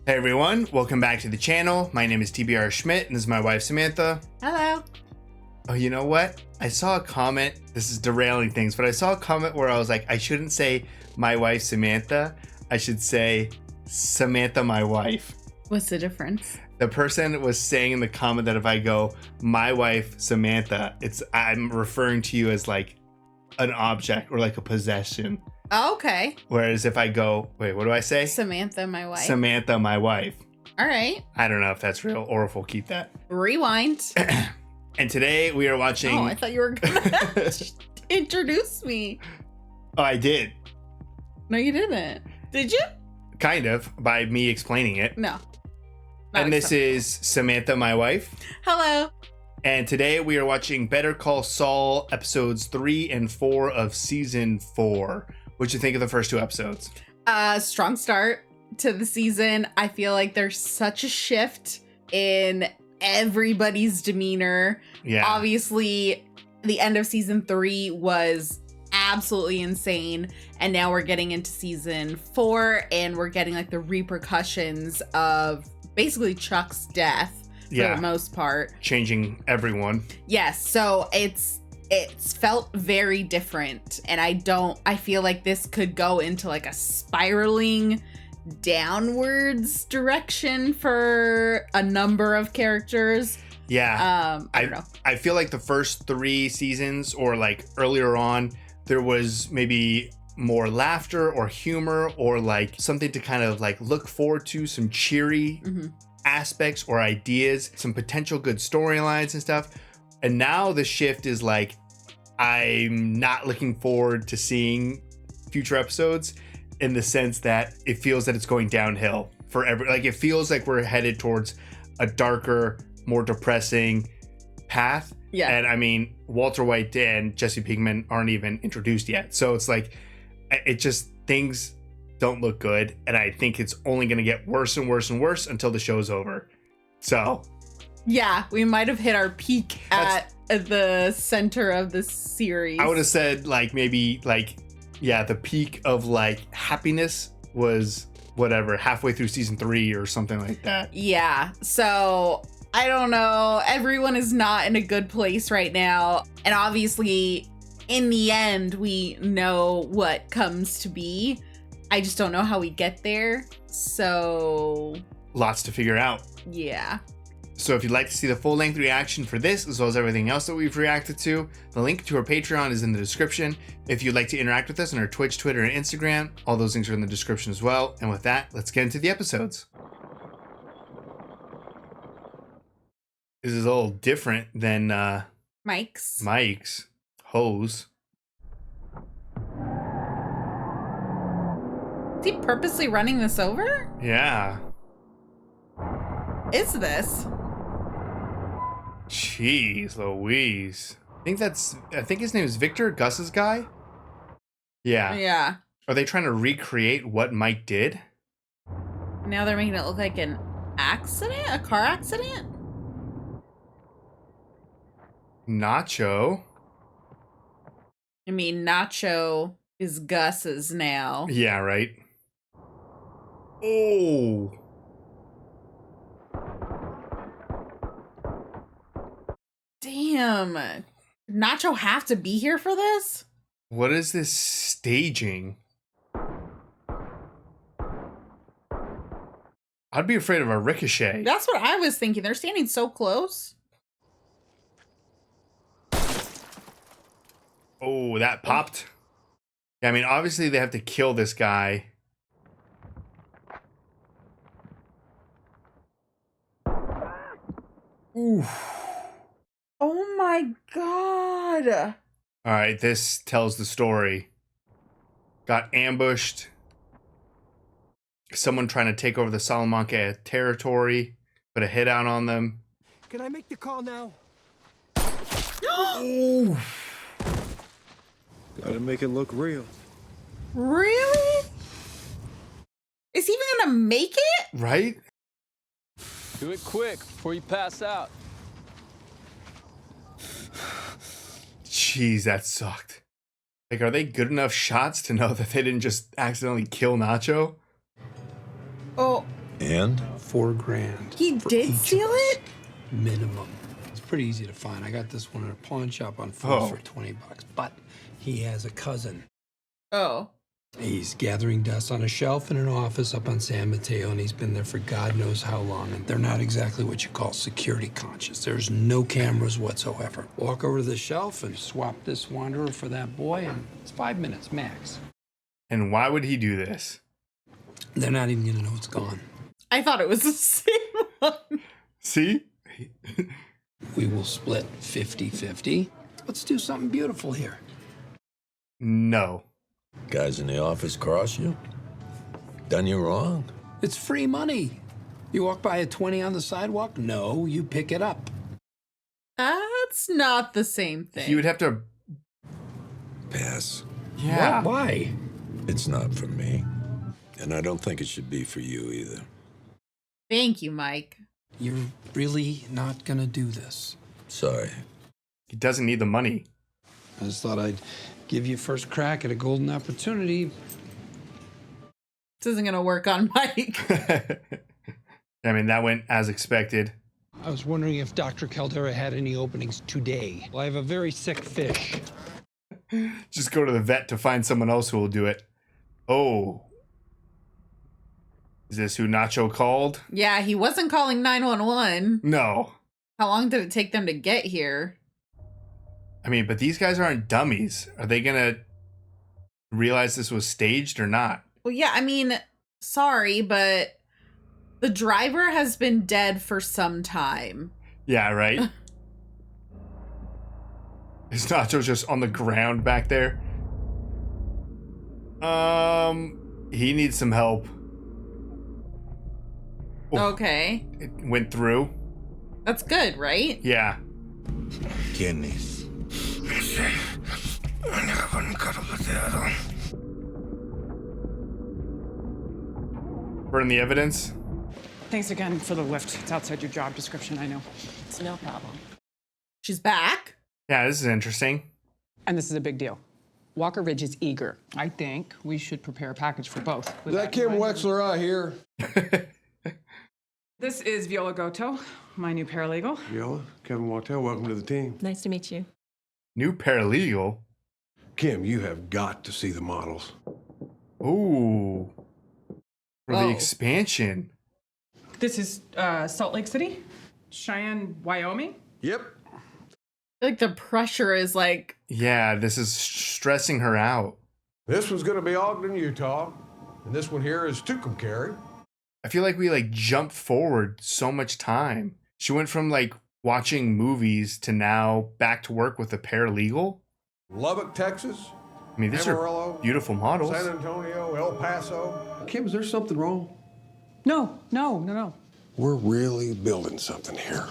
Hey everyone, welcome back to the channel. My name is TBR Schmitt and this is my wife Samantha. Hello. Oh, you know what? I saw a comment, this is derailing things, but I saw a comment where I was like, I shouldn't say my wife Samantha, I should say Samantha my wife. What's the difference? The person was saying in the comment that if I go my wife Samantha, I'm referring to you as like an object or like a possession. Oh, okay. Whereas if I go, wait, what do I say? Samantha, my wife. Samantha my wife. All right. I don't know if that's real or if we'll keep that. Rewind. And today we are watching. Oh, I thought you were gonna introduce me. Oh, I did. No, you didn't. Did you? Kind of, by me explaining it. No. And this is Samantha, my wife. Hello. And today we are watching Better Call Saul episodes 3 and 4 of season 4. What'd you think of the first two episodes? Strong start to the season. I feel like there's such a shift in everybody's demeanor. Yeah. Obviously, the end of season 3 was absolutely insane. And now we're getting into season 4 and we're getting like the repercussions of basically Chuck's death for the most part. Changing everyone. Yes. So it's felt very different. And I feel like this could go into like a spiraling downwards direction for a number of characters. Yeah. I don't know. I feel like the first 3 seasons or like earlier on, there was maybe more laughter or humor or like something to kind of like look forward to, some cheery aspects or ideas, some potential good storylines and stuff. And now the shift is like, I'm not looking forward to seeing future episodes in the sense that it feels that it's going downhill for like it feels like we're headed towards a darker, more depressing path. Yeah. And I mean, Walter White and Jesse Pinkman aren't even introduced yet. So it's like, it just, things don't look good. And I think it's only going to get worse and worse and worse until the show's over. So. Yeah, we might have hit our peak at the center of the series. I would have said like maybe like, yeah, the peak of like happiness was whatever, halfway through season 3 or something like that. Yeah. So I don't know. Everyone is not in a good place right now. And obviously, in the end, we know what comes to be. I just don't know how we get there. So Lots to figure out. yeah. So if you'd like to see the full-length reaction for this, as well as everything else that we've reacted to, the link to our Patreon is in the description. If you'd like to interact with us on our Twitch, Twitter, and Instagram, all those links are in the description as well. And with that, let's get into the episodes. This is a little different than Mike's. Hose. Is he purposely running this over? Yeah. Is this? Jeez Louise. I think his name is Victor, Gus's guy. Yeah. Yeah. Are they trying to recreate what Mike did? Now they're making it look like an accident? A car accident? Nacho. I mean, Nacho is Gus's now. Yeah, right. Oh. Damn. Did Nacho have to be here for this? What is this staging? I'd be afraid of a ricochet. That's what I was thinking. They're standing so close. Oh, that popped. Yeah, I mean, obviously they have to kill this guy. Oof. Oh my god. All right, this tells the story. Got ambushed. Someone trying to take over the Salamanca territory. Put a hit out on them. Can I make the call now? Ooh. Gotta make it look real. Really? Is he even gonna make it? Right? Do it quick before you pass out. Jeez, that sucked. Like, are they good enough shots to know that they didn't just accidentally kill Nacho? Oh. And? $4 grand. He for did each steal of us. it? Minimum. It's pretty easy to find. I got this one at a pawn shop on 4th for $20. But he has a cousin. Oh. He's gathering dust on a shelf in an office up on San Mateo, and he's been there for God knows how long. And they're not exactly what you call security conscious. There's no cameras whatsoever. Walk over to the shelf and swap this wanderer for that boy, and it's 5 minutes max. And why would he do this? They're not even gonna know it's gone. I thought it was the same one. See? We will split 50-50. Let's do something beautiful here. No. Guys in the office cross you? Done you wrong? It's free money. You walk by a 20 on the sidewalk? No, you pick it up. That's not the same thing. He would have to... Pass. Yeah. Why? It's not for me. And I don't think it should be for you either. Thank you, Mike. You're really not gonna do this. Sorry. He doesn't need the money. I just thought I'd give you first crack at a golden opportunity. This isn't gonna work on Mike. I mean, that went as expected. I was wondering if Dr. Caldera had any openings today. Well, I have a very sick fish. Just go to the vet to find someone else who will do it. Oh. Is this who Nacho called? Yeah, he wasn't calling 911. No. How long did it take them to get here? I mean, but these guys aren't dummies. Are they gonna realize this was staged or not? Well, yeah, I mean, sorry, but the driver has been dead for some time. Yeah, right? Is Nacho just on the ground back there? He needs some help. Oh, Okay. it went through. That's good, right? Yeah. ¿Quién es? Burn the evidence. Thanks again for the lift. It's outside your job description, I know. It's no problem. She's back. Yeah, this is interesting. And this is a big deal. Walker Ridge is eager. I think we should prepare a package for both. Is that Kim Wexler out here? This is Viola Goto, my new paralegal. Viola, Kevin Wattel, welcome to the team. Nice to meet you. New paralegal. Kim, you have got to see the models. Ooh. For the Whoa. expansion. This is Salt Lake City, Cheyenne, Wyoming. Yep. Like the pressure is like, Yeah, this is stressing her out. This one's going to be Ogden, Utah. And this one here is Tucumcari. I feel like we jumped forward so much time. She went from watching movies to now back to work with a paralegal. Lubbock, Texas. I mean, these Amarillo, are beautiful models. San Antonio, El Paso. Kim, is there something wrong? No. We're really building something here.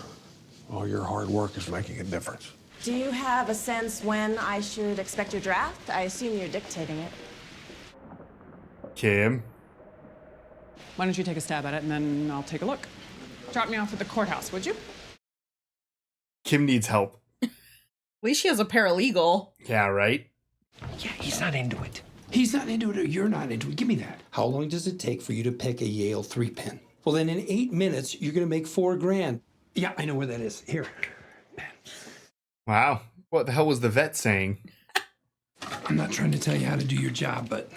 All your hard work is making a difference. Do you have a sense when I should expect your draft? I assume you're dictating it. Kim. Why don't you take a stab at it and then I'll take a look. Drop me off at the courthouse, would you? Kim needs help. at least she has a paralegal. Yeah, right? Yeah, he's not into it. He's not into it, or you're not into it. Give me that. How long does it take for you to pick a Yale 3-pin? Well, then in 8 minutes, you're gonna make $4 grand. Yeah, I know where that is. Here. Wow. What the hell was the vet saying? I'm not trying to tell you how to do your job, but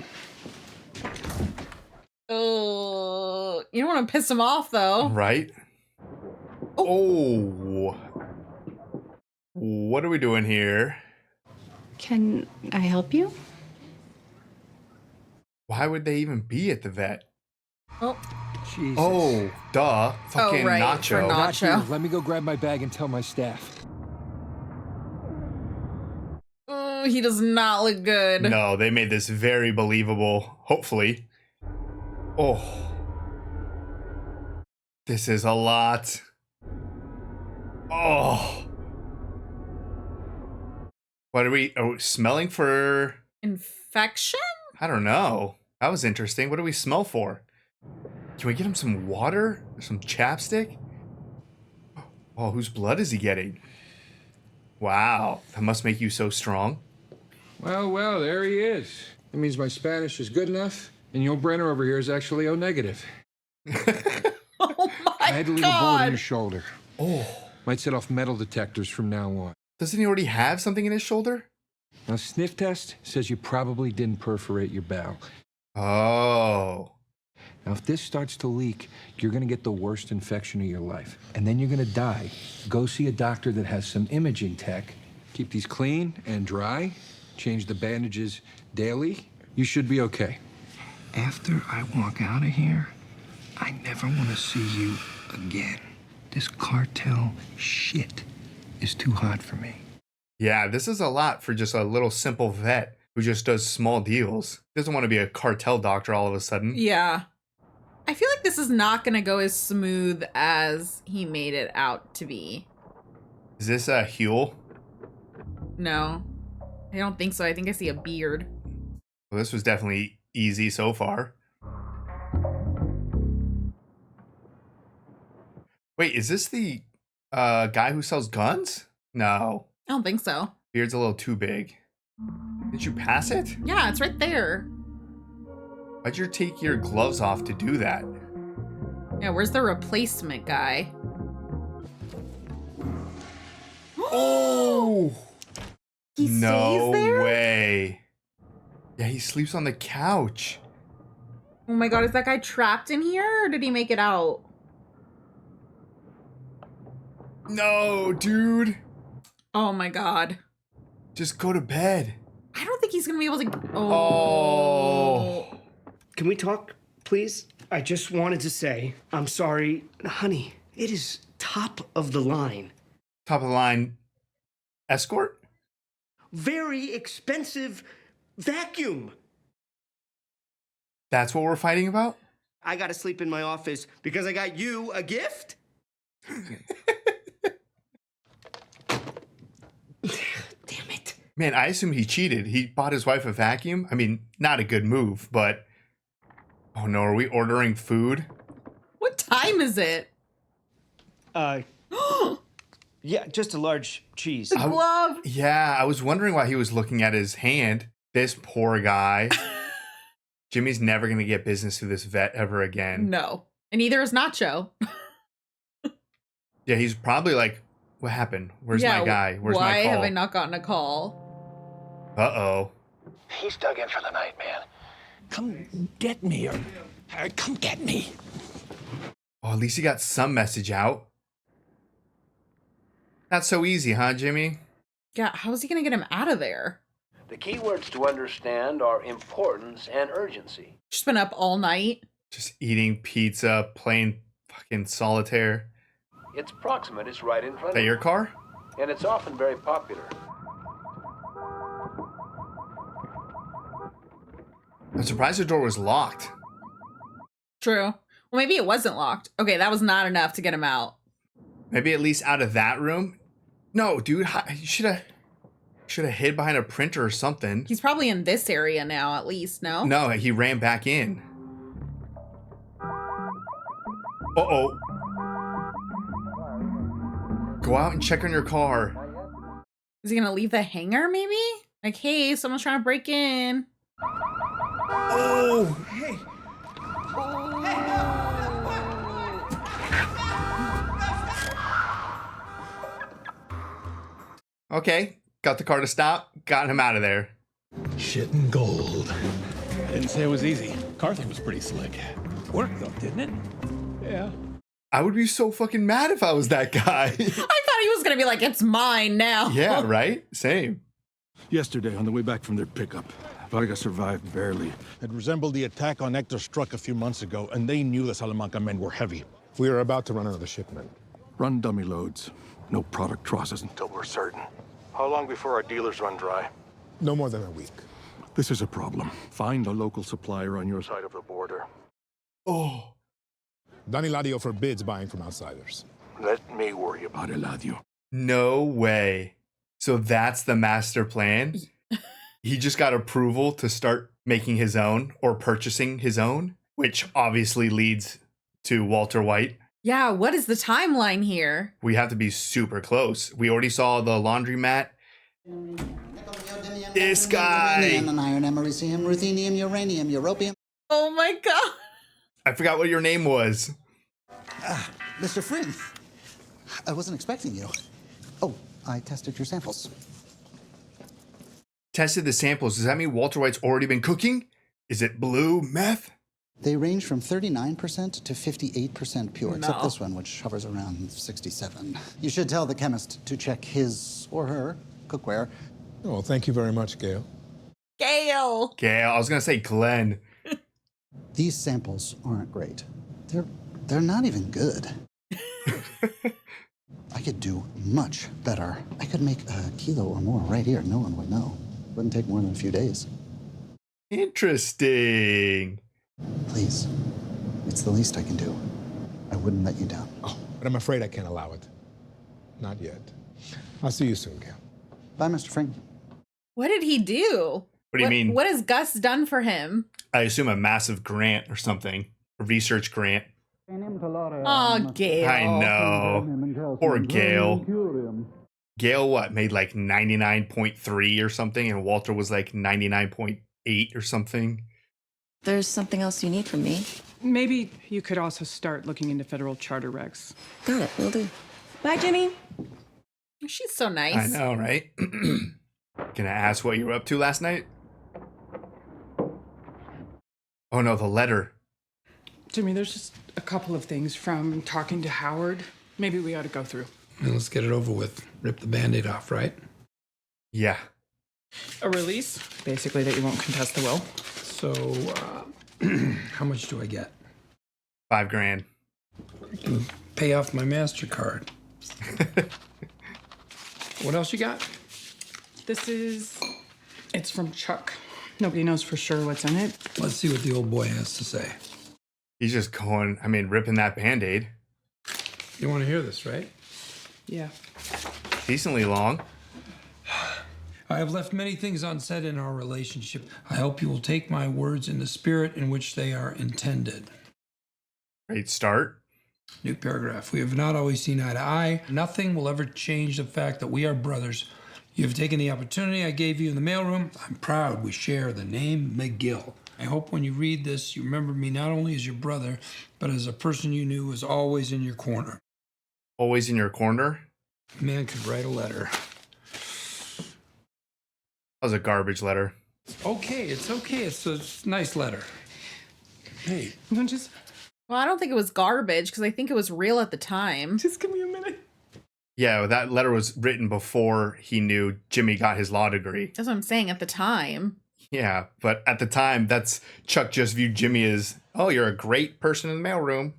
You don't want to piss him off, though. Right? Oh. What are we doing here? Can I help you? Why would they even be at the vet? Oh, Jesus. Oh, duh. Fucking right, Nacho. for Nacho. Let me go grab my bag and tell my staff. He does not look good. No, they made this very believable. Hopefully. Oh. This is a lot. Oh. What are we smelling for? Infection? I don't know. That was interesting. What do we smell for? Can we get him some water? Or some chapstick? Oh, whose blood is he getting? Wow. That must make you so strong. Well, there he is. That means my Spanish is good enough, and your Brenner over here is actually O negative. I had to leave a bullet in God. your shoulder. Oh. Might set off metal detectors from now on. Doesn't he already have something in his shoulder? Now, sniff test says you probably didn't perforate your bowel. Oh. Now, if this starts to leak, you're gonna get the worst infection of your life. And then you're gonna die. Go see a doctor that has some imaging tech. Keep these clean and dry. Change the bandages daily. You should be okay. After I walk out of here, I never wanna see you again. This cartel shit is too hot for me. Yeah, this is a lot for just a little simple vet who just does small deals. Doesn't want to be a cartel doctor all of a sudden. Yeah. I feel like this is not going to go as smooth as he made it out to be. Is this a Huel? No, I don't think so. I think I see a beard. Well, this was definitely easy so far. Wait, is this the guy who sells guns? No. I don't think so. Beard's a little too big. Did you pass it? Yeah, it's right there. Why'd you take your gloves off to do that? Yeah, where's the replacement guy? Oh! He No stays there? way. Yeah, he sleeps on the couch. Oh my god, is that guy trapped in here or did he make it out? No, dude. Oh my god. Just go to bed. I don't think he's gonna be able to. Oh. Can we talk, please? I just wanted to say, I'm sorry. Honey, it is top of the line. Top of the line escort? Very expensive vacuum. That's what we're fighting about? I gotta sleep in my office because I got you a gift? Damn it. Man, I assume he cheated. He bought his wife a vacuum. I mean, not a good move, but... Oh no, are we ordering food? What time is it? Yeah, just a large cheese. The glove. Yeah, I was wondering why he was looking at his hand. This poor guy. Jimmy's never going to get business through this vet ever again. No. And neither is Nacho. Yeah, he's probably like, what happened? Where's my guy? Where's my why call? have I not gotten a call? Uh-oh. He's dug in for the night, man. Come get me, or come get me. Oh, at least he got some message out. Not so easy, huh, Jimmy? Yeah, how is he gonna get him out of there? The key words to understand are importance and urgency. Just been up all night. Just eating pizza, playing fucking solitaire. Its proximate is right in front Is that of your you, car? and it's often very popular. I'm surprised the door was locked. True. Well, maybe it wasn't locked. Okay, that was not enough to get him out. Maybe at least out of that room? No, dude, you should have hid behind a printer or something. He's probably in this area now, at least, no? No, he ran back in. Uh-oh. Go out and check on your car. Is he gonna leave the hangar, maybe? Like, hey, someone's trying to break in. Oh! Hey. Okay, got the car to stop, got him out of there. Shit and gold. I didn't say it was easy. Car thing was pretty slick. Worked though, didn't it? Yeah. I would be so fucking mad if I was that guy. I thought he was gonna be like, it's mine now. Yeah, right? Same. Yesterday, on the way back from their pickup, Vargas survived barely. It resembled the attack on Hector's truck a few months ago, and they knew the Salamanca men were heavy. We are about to run another shipment. Run dummy loads. No product crosses until we're certain. How long before our dealers run dry? No more than a week. This is a problem. Find a local supplier on your side of the border. Oh. Don Eladio forbids buying from outsiders. Let me worry about Eladio. No way. So that's the master plan? He just got approval to start making his own or purchasing his own, which obviously leads to Walter White. Yeah, what is the timeline here? We have to be super close. We already saw the laundromat. This guy. Iron, americium, ruthenium, uranium, europium. Oh my god. I forgot what your name was. Mr. Fring, I wasn't expecting you. Oh, I tested your samples. Tested the samples. Does that mean Walter White's already been cooking? Is it blue meth? They range from 39% to 58% pure, except No. this one, which hovers around 67. You should tell the chemist to check his or her cookware. Oh, thank you very much, Gail. Gail. Gail. I was going to say Glenn. These samples aren't great. They're not even good. I could do much better. I could make a kilo or more right here. No one would know. Wouldn't take more than a few days. Interesting. Please, it's the least I can do. I wouldn't let you down. Oh, but I'm afraid I can't allow it. Not yet. I'll see you soon, Gail. Bye, Mr. Fring. What did he do? What do you mean? What has Gus done for him? I assume a massive grant or something. A research grant. Oh, Gail. I know. Poor Gail. Gail, what, made like 99.3 or something, and Walter was like 99.8 or something. There's something else you need from me. Maybe you could also start looking into federal charter regs. Got it, will do. Bye, Jimmy. She's so nice. I know, right? Gonna ask what you were up to last night? Oh no, the letter. Jimmy, there's just a couple of things from talking to Howard. Maybe we ought to go through. Now let's get it over with. Rip the Band-Aid off, right? Yeah. A release, basically that you won't contest the will. So, how much do I get? $5,000. I can pay off my MasterCard. What else you got? It's from Chuck. Nobody knows for sure what's in it. Let's see what the old boy has to say. He's just ripping that Band-Aid. You want to hear this, right? Yeah. Decently long. I have left many things unsaid in our relationship. I hope you will take my words in the spirit in which they are intended. Great start. New paragraph. We have not always seen eye to eye. Nothing will ever change the fact that we are brothers. You have taken the opportunity I gave you in the mailroom. I'm proud we share the name McGill. I hope when you read this, you remember me not only as your brother, but as a person you knew was always in your corner. Always in your corner? Man could write a letter. That was a garbage letter. Okay, it's okay. It's a nice letter. Hey. No, just... Well, I don't think it was garbage because I think it was real at the time. Just give me a minute. Yeah, that letter was written before he knew Jimmy got his law degree. That's what I'm saying, at the time. Yeah, but at the time, Chuck just viewed Jimmy as, oh, you're a great person in the mailroom.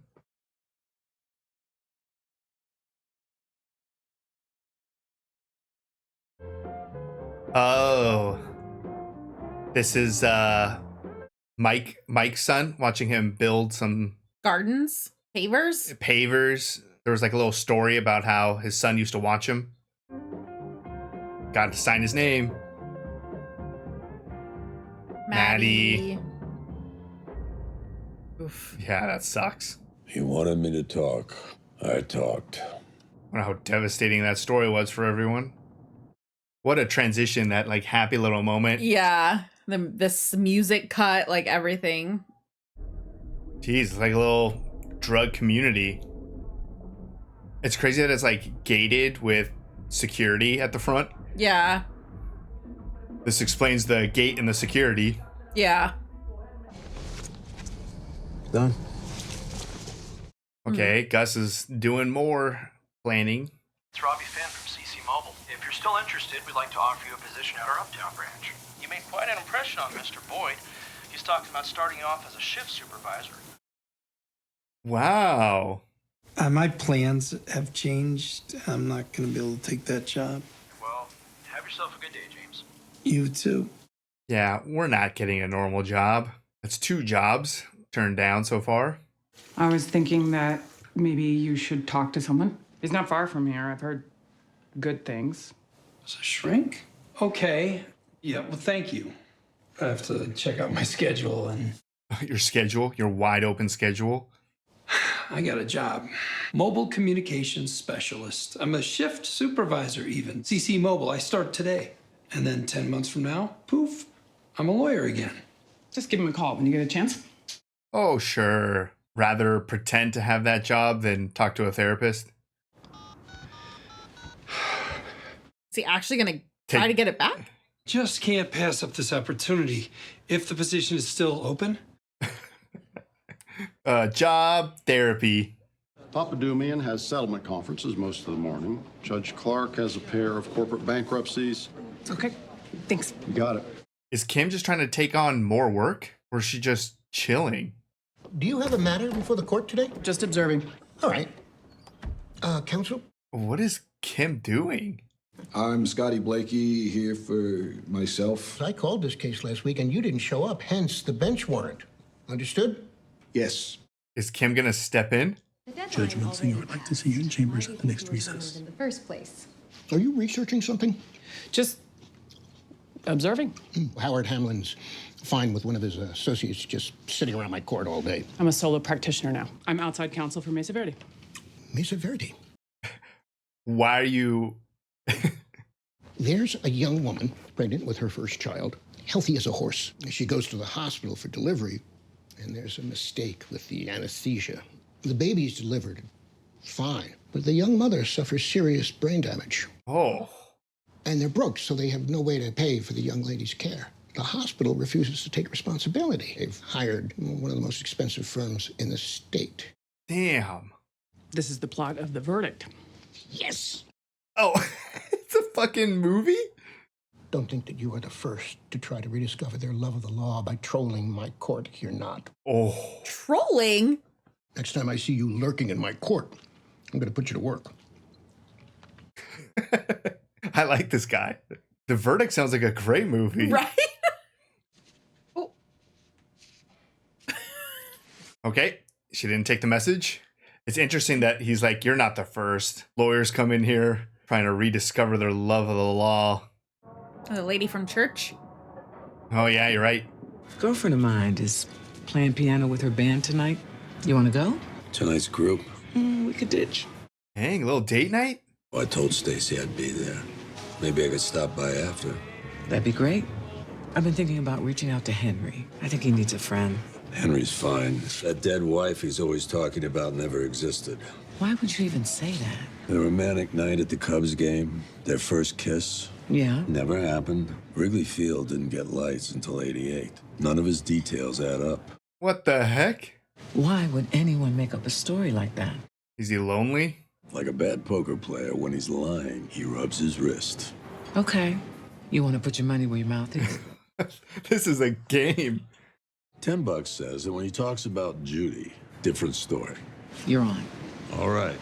Oh. This is Mike's son, watching him build some Gardens? Pavers? pavers. There was like a little story about how his son used to watch him. Got to sign his name. Maddie. Oof. Yeah, that sucks. He wanted me to talk. I talked. I wonder how devastating that story was for everyone. What a transition, that like happy little moment. Yeah. This music cut, like everything. Jeez, it's like a little drug community. It's crazy that it's like gated with security at the front. Yeah. This explains the gate and the security. Yeah. Done. Okay, Gus is doing more planning. It's Robbie Finn from CC Mobile. If you're still interested, we'd like to offer you a position at our Uptown branch. You made quite an impression on Mr. Boyd. He's talking about starting you off as a shift supervisor. Wow. My plans have changed. I'm not going to be able to take that job. Well, have yourself a good day, James. You too. Yeah, we're not getting a normal job. That's 2 jobs turned down so far. I was thinking that maybe you should talk to someone. He's not far from here. I've heard good things. As a shrink? Okay. Yeah, well, thank you. I have to check out my schedule and... Your schedule? Your wide open schedule? I got a job. Mobile communications specialist. I'm a shift supervisor even. CC Mobile, I start today. And then 10 months from now, poof, I'm a lawyer again. Just give him a call when you get a chance. Oh, sure. rather pretend to have that job than talk to a therapist? Is he actually going to try to get it back? Just can't pass up this opportunity if the position is still open. Job, therapy. Papadumian has settlement conferences most of the morning. Judge Clark has a pair of corporate bankruptcies. Okay, thanks. You got it. Is Kim just trying to take on more work? Or is she just chilling? Do you have a matter before the court today? Just observing. All right. Counsel? What is Kim doing? I'm Scotty Blakey, here for myself. I called this case last week and you didn't show up, hence the bench warrant. Understood? Yes. Is Kim gonna step in? Judge Meltzinger would like to see you in chambers at the next recess. In the first place. Are you researching something? Just observing. Howard Hamlin's fine with one of his associates just sitting around my court all day. I'm a solo practitioner now. I'm outside counsel for Mesa Verde. Mesa Verde? Why are you... There's a young woman pregnant with her first child, healthy as a horse. She goes to the hospital for delivery, and there's a mistake with the anesthesia. The baby's delivered fine, but the young mother suffers serious brain damage. Oh. And they're broke, so they have no way to pay for the young lady's care. The hospital refuses to take responsibility. They've hired one of the most expensive firms in the state. Damn. This is the plot of the verdict. Yes! Oh, it's a fucking movie? Don't think that you are the first to try to rediscover their love of the law by trolling my court. You're not. Oh. Trolling? Next time I see you lurking in my court, I'm going to put you to work. I like this guy. The Verdict sounds like a great movie. Right? Okay, she didn't take the message. It's interesting that he's like, you're not the first. Lawyers come in here trying to rediscover their love of the law. The lady from church? Oh, yeah, you're right. Girlfriend of mine is playing piano with her band tonight. You want to go? Tonight's group? We could ditch. Dang, a little date night? Well, I told Stacy I'd be there. Maybe I could stop by after. That'd be great. I've been thinking about reaching out to Henry. I think he needs a friend. Henry's fine. That dead wife he's always talking about never existed. Why would you even say that? The romantic night at the Cubs game, their first kiss. Yeah? Never happened. Wrigley Field didn't get lights until '88. None of his details add up. What the heck? Why would anyone make up a story like that? Is he lonely? Like a bad poker player, when he's lying, he rubs his wrist. Okay. You want to put your money where your mouth is? This is a game. $10 says that when he talks about Judy, different story. You're on. All right.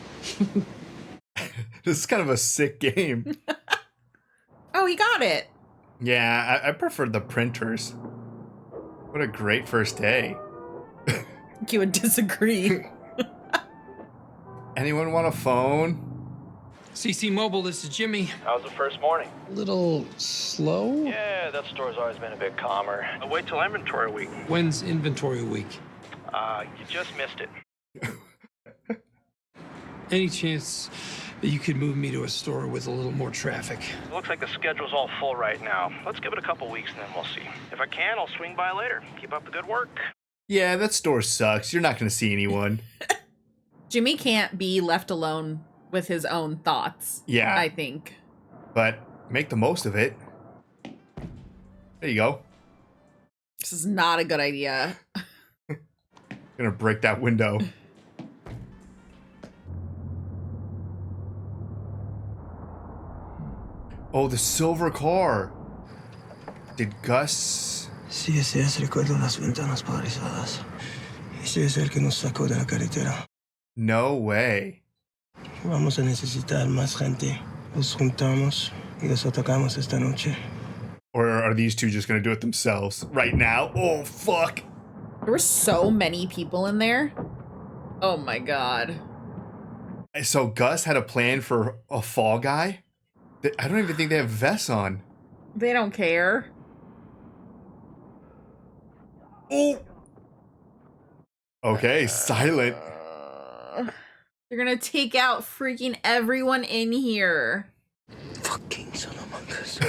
This is kind of a sick game. Oh, he got it. Yeah, I prefer the printers. What a great first day. You would disagree. Anyone want a phone? CC Mobile, this is Jimmy. How's the first morning? Little slow? Yeah, that store's always been a bit calmer. I'll wait till inventory week. When's inventory week? You just missed it. Any chance that you could move me to a store with a little more traffic? It looks like the schedule's all full right now. Let's give it a couple weeks and then we'll see. If I can, I'll swing by later. Keep up the good work. Yeah, that store sucks. You're not going to see anyone. Jimmy can't be left alone with his own thoughts. Yeah. I think. But make the most of it. There you go. This is not a good idea. Gonna break that window. Oh, the silver car. Did Gus... Sí, ese es. Recuerdo unas ventanas polarizadas. Ese es el que nos sacó de la carretera. No way. Vamos a necesitar más gente. Los juntamos y los atacamos esta noche. Or are these two just gonna do it themselves right now? Oh, fuck. There were so many people in there. Oh my god. So Gus had a plan for a fall guy? I don't even think they have vests on. They don't care. Oh. Okay, silent. You're gonna take out freaking everyone in here. Fucking Salamanca's.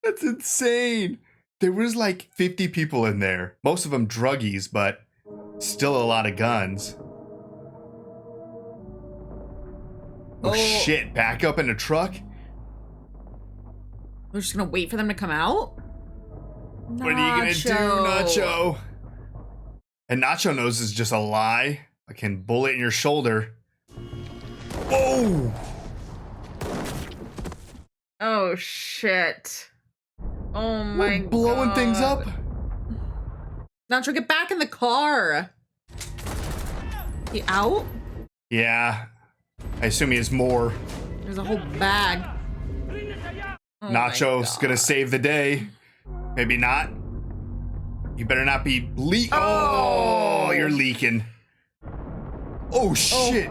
That's insane. There was like 50 people in there. Most of them druggies, but Still a lot of guns. Oh shit, back up in the truck? We're just gonna wait for them to come out? What are you gonna do, Nacho? And Nacho knows it's just a lie. I can bullet in your shoulder. Whoa! Oh shit. Oh my god. Blowing things up? Nacho, get back in the car. He out? Yeah. I assume he has more. There's a whole bag. Oh Nacho's gonna save the day. Maybe not. You better not be leak. Oh, you're leaking. Oh shit.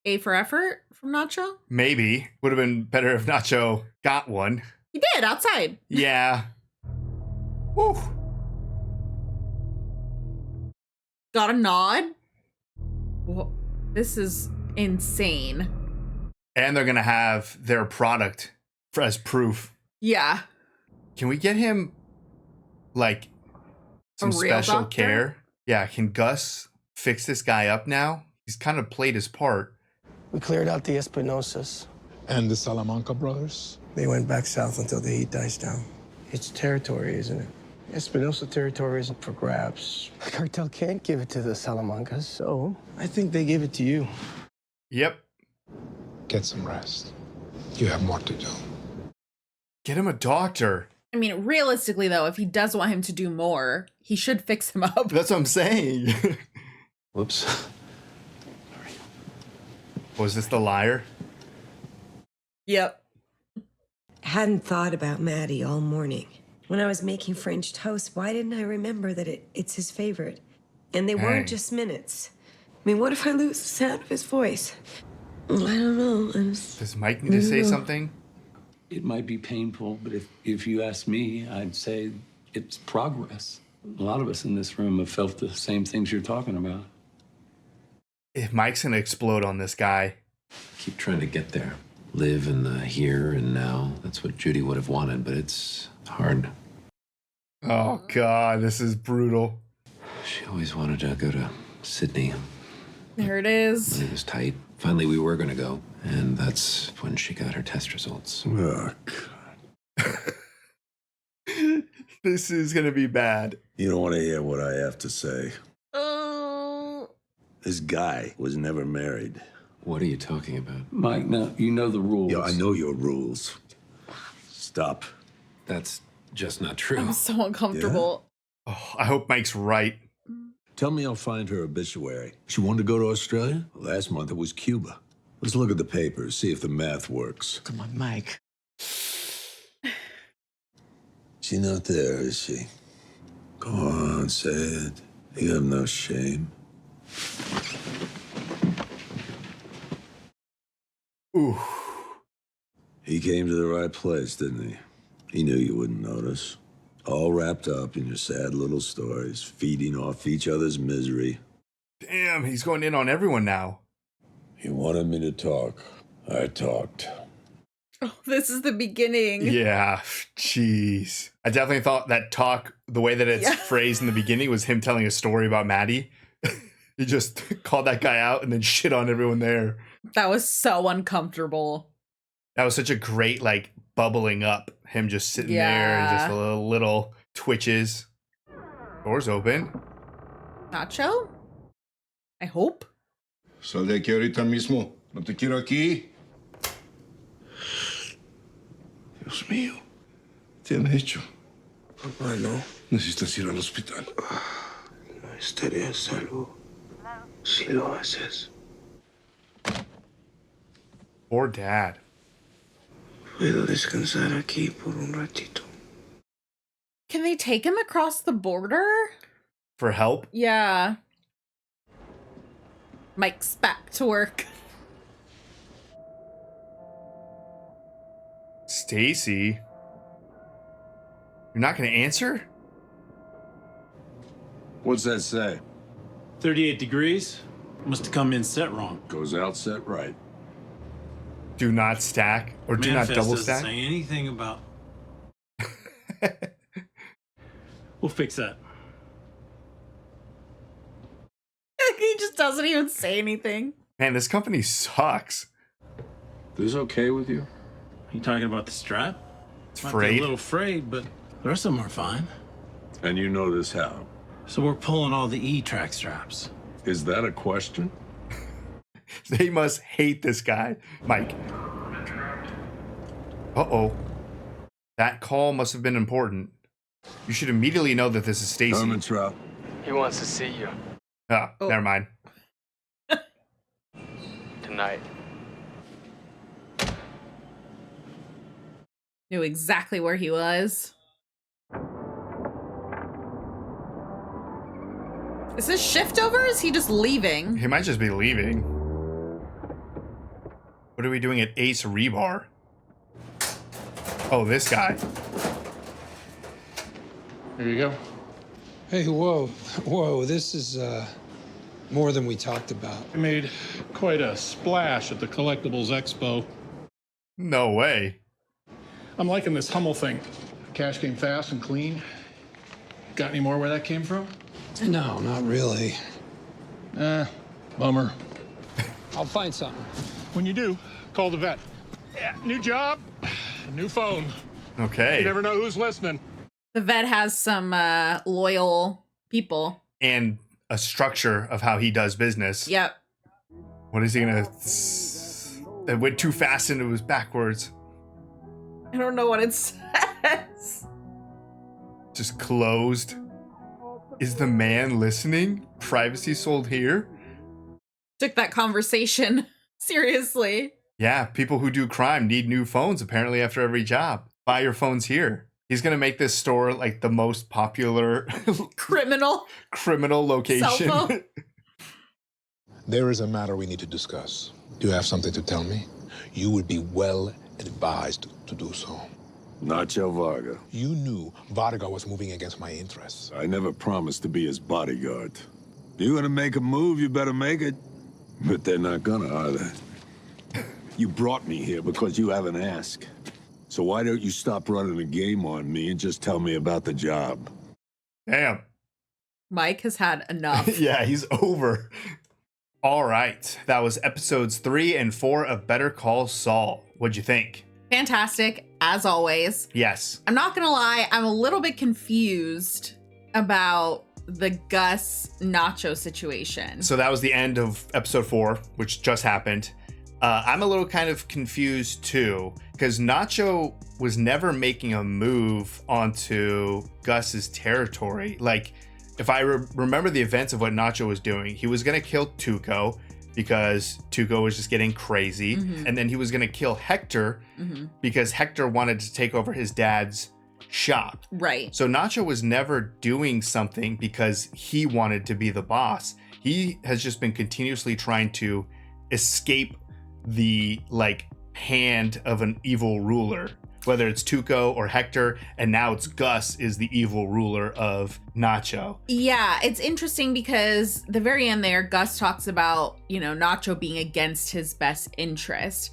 A for effort from Nacho? Maybe. Would have been better if Nacho got one. He did, outside. Yeah. Woo. Got a nod. Whoa. This is insane. And they're gonna have their product as proof. Yeah. Can we get him like some special doctor? care? Yeah, can Gus fix this guy up now? He's kind of played his part. We cleared out the Espinosas. And the Salamanca brothers? They went back south until the heat dies down. It's territory, isn't it? Espinosa territory isn't for grabs. The cartel can't give it to the Salamancas, so I think they give it to you. Yep. Get some rest. You have more to do. Get him a doctor. I mean, realistically, though, if he does want him to do more, he should fix him up. That's what I'm saying. Whoops. Was this the liar? Yep. Hadn't thought about Maddie all morning. When I was making French toast, why didn't I remember that it's his favorite? And they weren't just minutes. I mean, what if I lose the sound of his voice? Well, I don't know. Does Mike need to say something? It might be painful, but if you ask me, I'd say it's progress. A lot of us in this room have felt the same things you're talking about. If Mike's gonna explode on this guy. Keep trying to get there. Live in the here and now. That's what Judy would have wanted, but it's hard. Oh God, this is brutal. She always wanted to go to Sydney. There it is. It was tight. Finally, we were gonna go, and that's when she got her test results. Oh, This is gonna be bad. You don't want to hear what I have to say. This guy was never married. What are you talking about? Mike, now, you know the rules. Yeah, I know your rules. Stop. That's just not true. I'm so uncomfortable. Oh, I hope Mike's right. Tell me I'll find her obituary. She wanted to go to Australia? Last month it was Cuba. Let's look at the papers, see if the math works. Come on, Mike. She's not there, is she? Go on, say it. You have no shame. Ooh. He came to the right place, didn't he? He knew you wouldn't notice. All wrapped up in your sad little stories, feeding off each other's misery. Damn, he's going in on everyone now. He wanted me to talk. I talked. Oh, this is the beginning. Yeah, jeez. I definitely thought that talk, the way that it's phrased in the beginning, was him telling a story about Maddie. He just called that guy out and then shit on everyone there. That was so uncomfortable. That was such a great, like, bubbling up. Him just sitting there and just a little twitches. Doors open. Nacho? I hope. Sal de aquí ahorita mismo. No te quiero aquí. Dios mío. ¿Qué han hecho? Papá, no. Necesitas ir al hospital. No estaría a salvo si lo haces. Poor dad. Puedo descansar aquí por un ratito. Can they take him across the border? For help? Yeah. Mike's back to work. Stacy? You're not going to answer? What's that say? 38 degrees. Must have come in set wrong. Goes out set right. Do not stack or do not Manifest double doesn't stack? say anything about. We'll fix that. doesn't even say anything. Man, this company sucks. This okay with you? You talking about the strap? It's Might be frayed. a little frayed, but the rest of them are fine. And you know this how? So we're pulling all the E-track straps. Is that a question? They must hate this guy. Mike. Uh-oh. That call must have been important. You should immediately know that this is Stacy. He wants to see you. Oh, never mind. Tonight. Knew exactly where he was. Is this shift over or is he just leaving? He might just be leaving. What are we doing at Ace Rebar? Oh, this guy. Here you go. Hey, whoa, this is more than we talked about. I made quite a splash at the Collectibles Expo. No way. I'm liking this Hummel thing. Cash came fast and clean. Got any more where that came from? No, not really. Bummer. I'll find something. When you do, call the vet. Yeah, new job, new phone. Okay. You never know who's listening. The vet has some loyal people. And a structure of how he does business. Yep. What is he gonna... It went too fast and it was backwards. I don't know what it says. Just closed. Is the man listening? Privacy sold here? Took that conversation seriously. Yeah, people who do crime need new phones apparently after every job. Buy your phones here. He's gonna make this store like the most popular criminal location. Cell phone. There is a matter we need to discuss. Do you have something to tell me? You would be well advised to do so. Nacho Varga. You knew Varga was moving against my interests. I never promised to be his bodyguard. You're gonna make a move, you better make it. But they're not gonna, are they? You brought me here because you haven't asked. So why don't you stop running a game on me and just tell me about the job? Damn. Mike has had enough. Yeah, he's over. All right. That was episodes 3 and 4 of Better Call Saul. What'd you think? Fantastic, as always. Yes. I'm not gonna lie, I'm a little bit confused about the Gus Nacho situation. So that was the end of episode 4, which just happened. I'm a little kind of confused too, because Nacho was never making a move onto Gus's territory. Like, if I remember the events of what Nacho was doing, he was going to kill Tuco because Tuco was just getting crazy. Mm-hmm. And then he was going to kill Hector because Hector wanted to take over his dad's shop. Right. So Nacho was never doing something because he wanted to be the boss. He has just been continuously trying to escape the hand of an evil ruler, whether it's Tuco or Hector, and now it's Gus is the evil ruler of Nacho. Yeah, it's interesting because the very end there, Gus talks about, Nacho being against his best interest.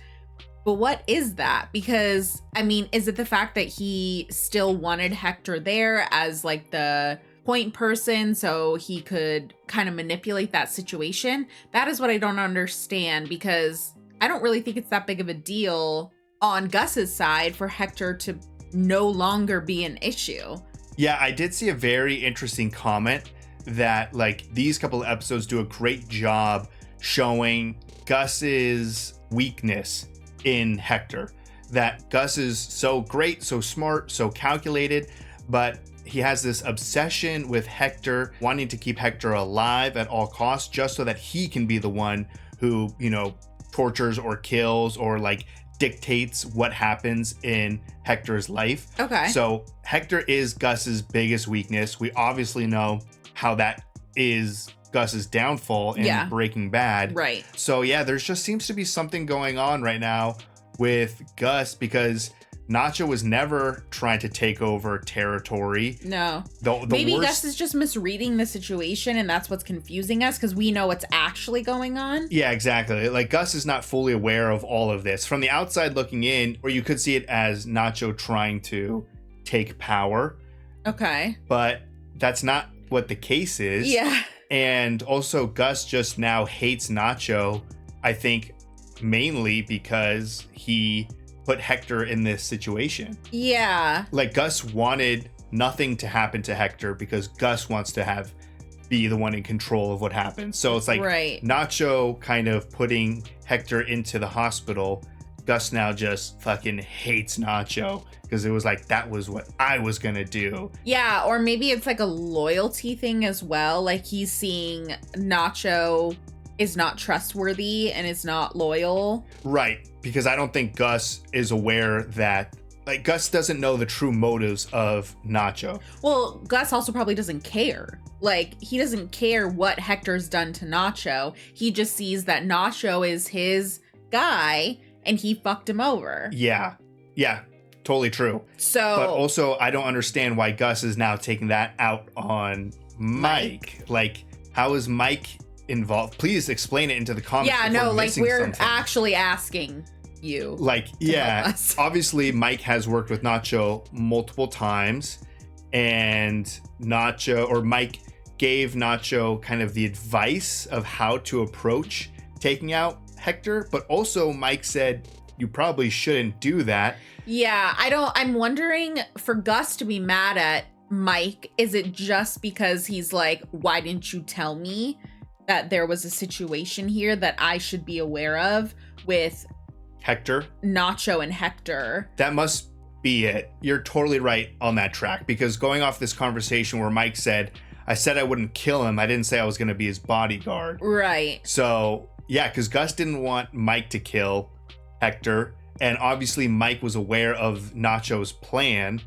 But what is that? Because, I mean, is it the fact that he still wanted Hector there as the point person so he could kind of manipulate that situation? That is what I don't understand, because I don't really think it's that big of a deal on Gus's side for Hector to no longer be an issue. Yeah, I did see a very interesting comment that these couple of episodes do a great job showing Gus's weakness in Hector. That Gus is so great, so smart, so calculated, but he has this obsession with Hector, wanting to keep Hector alive at all costs just so that he can be the one who, tortures or kills or dictates what happens in Hector's life. Okay. So Hector is Gus's biggest weakness. We obviously know how that is Gus's downfall in Breaking Bad. Right. So yeah, there just seems to be something going on right now with Gus because Nacho was never trying to take over territory. No. The Maybe worst... Gus is just misreading the situation and that's what's confusing us because we know what's actually going on. Yeah, exactly. Gus is not fully aware of all of this. From the outside looking in, or you could see it as Nacho trying to take power. Okay. But that's not what the case is. Yeah. And also Gus just now hates Nacho, I think mainly because he put Hector in this situation. Yeah. Like Gus wanted nothing to happen to Hector because Gus wants to be the one in control of what happens. So it's like Nacho kind of putting Hector into the hospital. Gus now just fucking hates Nacho because it was like, that was what I was gonna do. Yeah, or maybe it's like a loyalty thing as well. Like he's seeing Nacho is not trustworthy and is not loyal. Right, because I don't think Gus is aware that, like, Gus doesn't know the true motives of Nacho. Well, Gus also probably doesn't care. Like, he doesn't care what Hector's done to Nacho. He just sees that Nacho is his guy and he fucked him over. Yeah, totally true. So, but also, I don't understand why Gus is now taking that out on Mike. Like, how is Mike involved? Please explain it into the comments. Yeah, no, like we're something. Actually asking you. Like, yeah, obviously Mike has worked with Nacho multiple times, and Mike gave Nacho kind of the advice of how to approach taking out Hector, but also Mike said you probably shouldn't do that. Yeah, I'm wondering, for Gus to be mad at Mike, is it just because he's like, why didn't you tell me that there was a situation here that I should be aware of with Hector, Nacho and Hector? That must be it. You're totally right on that track, because going off this conversation where Mike said, I said I wouldn't kill him, I didn't say I was going to be his bodyguard. Right. So yeah, because Gus didn't want Mike to kill Hector, and obviously Mike was aware of Nacho's plan,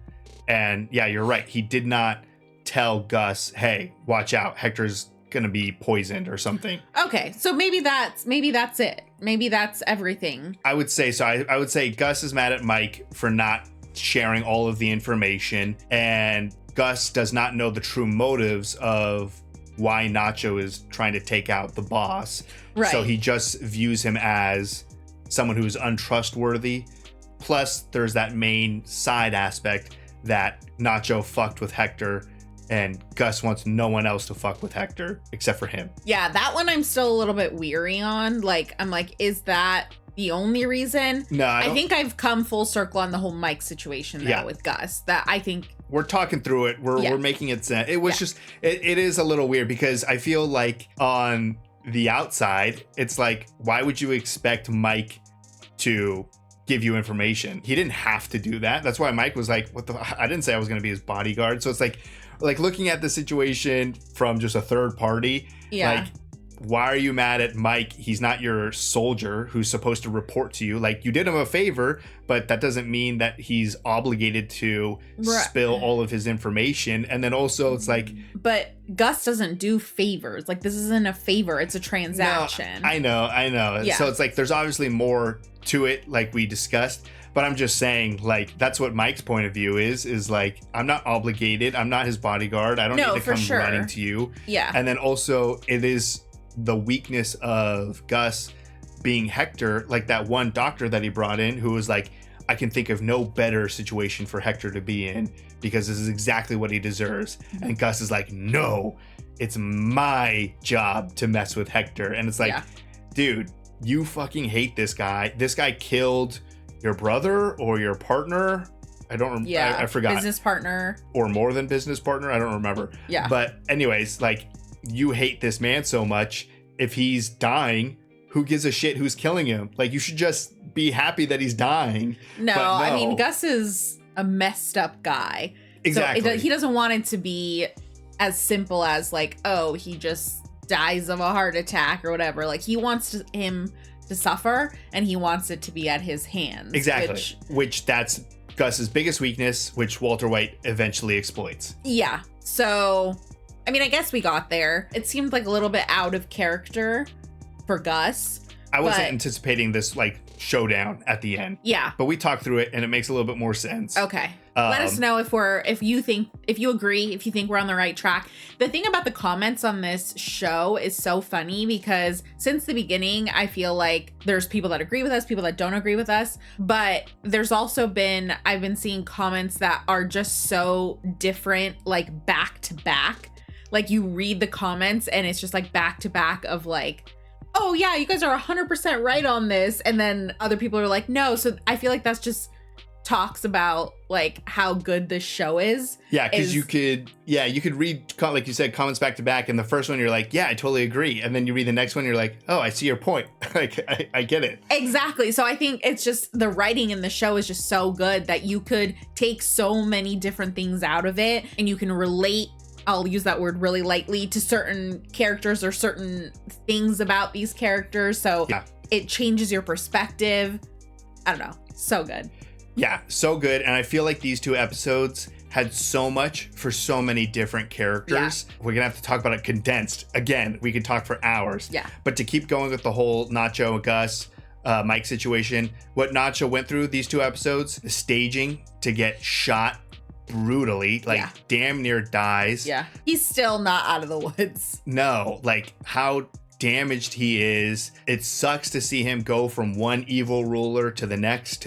and yeah, you're right, he did not tell Gus, hey, watch out, Hector's gonna be poisoned or something. Okay, so maybe that's it. Maybe that's everything. I would say so. I would say Gus is mad at Mike for not sharing all of the information, and Gus does not know the true motives of why Nacho is trying to take out the boss. Right. So he just views him as someone who's untrustworthy. Plus, there's that main side aspect that Nacho fucked with Hector, and Gus wants no one else to fuck with Hector except for him. Yeah, that one I'm still a little bit weary on. Like, I'm like, is that the only reason? No, I think I've come full circle on the whole Mike situation though with Gus. That I think we're talking through it. We're making it sense. It was just, it is a little weird because I feel like on the outside, it's like, why would you expect Mike to give you information? He didn't have to do that. That's why Mike was like, what the, I didn't say I was going to be his bodyguard. So it's like looking at the situation from just a third party, like, why are you mad at Mike? He's not your soldier who's supposed to report to you. Like, you did him a favor, but that doesn't mean that he's obligated to spill all of his information. And then also it's like, but Gus doesn't do favors. Like, this isn't a favor, it's a transaction. No, I know. Yeah. So it's like, there's obviously more to it, like we discussed, but I'm just saying, like, that's what Mike's point of view is like, I'm not obligated. I'm not his bodyguard. I don't need to come running to you. Yeah. And then also it is the weakness of Gus being Hector, like that one doctor that he brought in who was like, I can think of no better situation for Hector to be in because this is exactly what he deserves. And Gus is like, no, it's my job to mess with Hector. And it's like, dude, you fucking hate this guy. This guy killed your brother or your partner. I don't remember. I forgot. Business partner. Or more than business partner. I don't remember. Yeah. But anyways, like, you hate this man so much. If he's dying, who gives a shit who's killing him? Like, you should just be happy that he's dying. No, I mean, Gus is a messed up guy. Exactly. So he doesn't want it to be as simple as like, oh, he just dies of a heart attack or whatever. Like, he wants him to suffer, and he wants it to be at his hands. Exactly. Which that's Gus's biggest weakness, which Walter White eventually exploits. Yeah. So, I mean, I guess we got there. It seemed like a little bit out of character for Gus. I wasn't anticipating this, like, showdown at the end. Yeah. But we talked through it, and it makes a little bit more sense. Okay. Let us know if you agree, if you think we're on the right track. The thing about the comments on this show is so funny because since the beginning, I feel like there's people that agree with us, people that don't agree with us. But there's also I've been seeing comments that are just so different, like back to back. like you read the comments and it's just like back to back of like, oh yeah, you guys are 100% right on this. And then other people are like, no. So I feel like that's just talks about like how good this show is. Yeah, because you could read, like you said, comments back to back, and the first one you're like, yeah, I totally agree, and then you read the next one, you're like, oh, I see your point. Like I get it. Exactly. So I think it's just the writing in the show is just so good that you could take so many different things out of it, and you can relate, I'll use that word really lightly, to certain characters or certain things about these characters. So it changes your perspective. I don't know. So good. Yeah, so good. And I feel like these 2 episodes had so much for so many different characters. We're going to have to talk about it condensed. Again, we could talk for hours. Yeah. But to keep going with the whole Nacho, Gus, Mike situation, what Nacho went through these 2 episodes, the staging to get shot brutally, like damn near dies. Yeah. He's still not out of the woods. No, like how damaged he is. It sucks to see him go from one evil ruler to the next,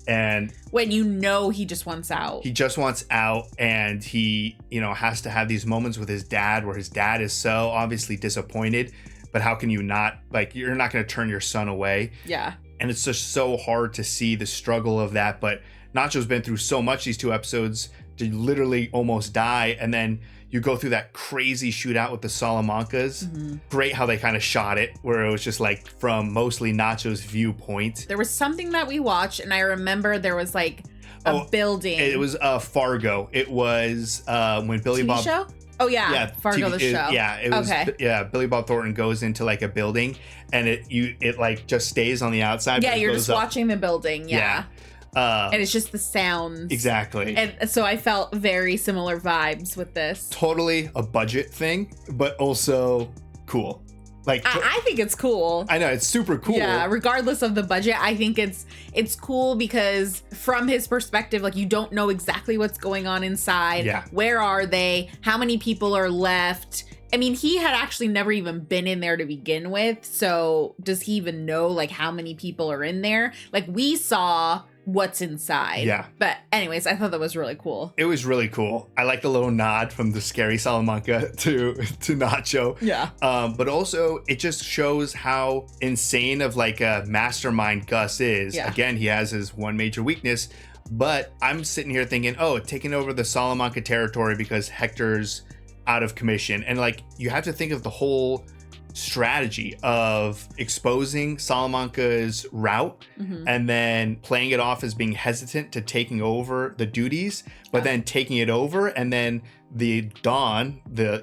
and when you know he just wants out. He just wants out, and he, has to have these moments with his dad where his dad is so obviously disappointed, but how can you not, like, you're not going to turn your son away. Yeah. And it's just so hard to see the struggle of that, but Nacho's been through so much these 2 episodes to literally almost die, and then you go through that crazy shootout with the Salamancas. Mm-hmm. Great how they kind of shot it, where it was just like from mostly Nacho's viewpoint. There was something that we watched, and I remember there was like a building. It was Fargo. It was when Billy TV Bob show? Oh yeah, Fargo TV, the show. It was. Okay. Yeah, Billy Bob Thornton goes into like a building, and it like just stays on the outside. Yeah, but it you're goes just up. watching the building. Yeah. And it's just the sounds. Exactly. And so I felt very similar vibes with this. Totally a budget thing, but also cool. Like I think it's cool. I know, it's super cool. Yeah, regardless of the budget, I think it's cool because from his perspective, like you don't know exactly what's going on inside. Yeah. Where are they? How many people are left? I mean, he had actually never even been in there to begin with. So does he even know like how many people are in there? Like we saw what's inside. Yeah. But anyways, I thought that was really cool. It was really cool. I like the little nod from the scary Salamanca to Nacho. Yeah. But also it just shows how insane of like a mastermind Gus is. Yeah. Again, he has his one major weakness, but I'm sitting here thinking, oh, taking over the Salamanca territory because Hector's out of commission. And like, you have to think of the whole strategy of exposing Salamanca's route and then playing it off as being hesitant to taking over the duties, but then taking it over, and then the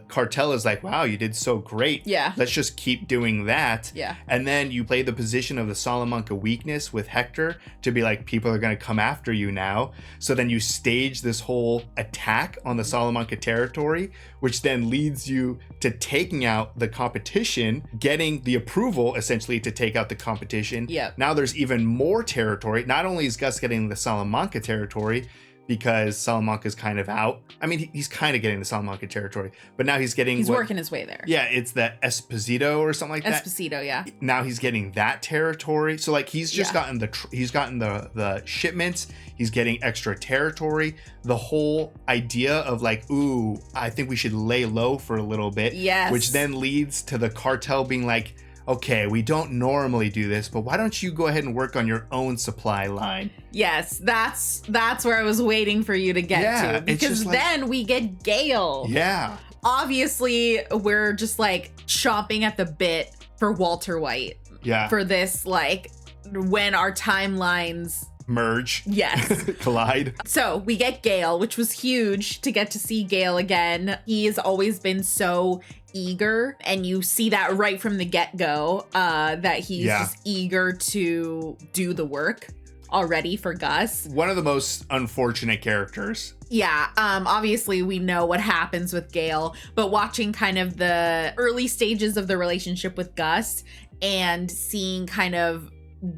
cartel is like, wow, you did so great. Yeah. Let's just keep doing that. Yeah. And then you play the position of the Salamanca weakness with Hector to be like, people are going to come after you now. So then you stage this whole attack on the Salamanca territory, which then leads you to taking out the competition, getting the approval essentially to take out the competition. Yeah. Now there's even more territory. Not only is Gus getting the Salamanca territory, because Salamanca's kind of out. I mean, he's kind of getting the Salamanca territory, but now he's getting... He's working his way there. Yeah, it's the Esposito or something like that. Esposito, yeah. Now he's getting that territory. So like he's just gotten the shipments. He's getting extra territory. The whole idea of like, ooh, I think we should lay low for a little bit. Yes. Which then leads to the cartel being like, okay, we don't normally do this, but why don't you go ahead and work on your own supply line? Yes, that's where I was waiting for you to get to, because then we get Gale. Yeah. Obviously, we're just like chomping at the bit for Walter White. Yeah. For this, like, when our timelines merge. Yes. Collide. So we get Gale, which was huge to get to see Gale again. He has always been so eager, and you see that right from the get-go, that he's just eager to do the work already for Gus. One of the most unfortunate characters. Yeah, obviously we know what happens with Gale, but watching kind of the early stages of the relationship with Gus and seeing kind of